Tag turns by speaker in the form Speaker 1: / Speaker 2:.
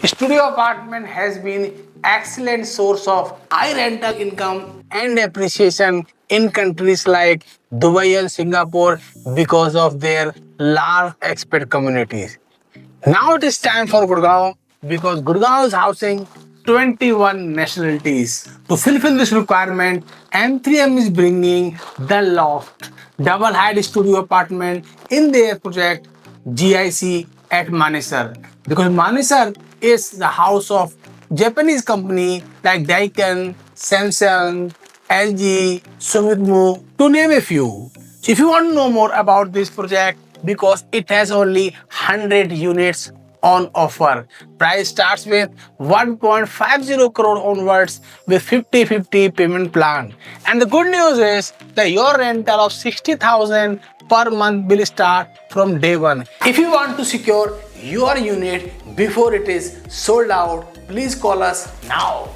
Speaker 1: Studio apartment has been excellent source of high rental income and appreciation in countries like Dubai and Singapore because of their large expat communities. Now it is time for Gurgaon because Gurgaon is housing 21 nationalities. To fulfill this requirement, M3M is bringing The Loft, double height studio apartment in their project GIC at Manesar. Because Manesar is the house of Japanese company like Daikin, Samsung, LG, Sumitomo, to name a few. So if you want to know more about this project, because it has only 100 units on offer. Price starts with 1.50 crore onwards with 50-50 payment plan. And the good news is that your rental of 60,000 per month will start from day one. If you want to secure your unit before it is sold out, please call us now.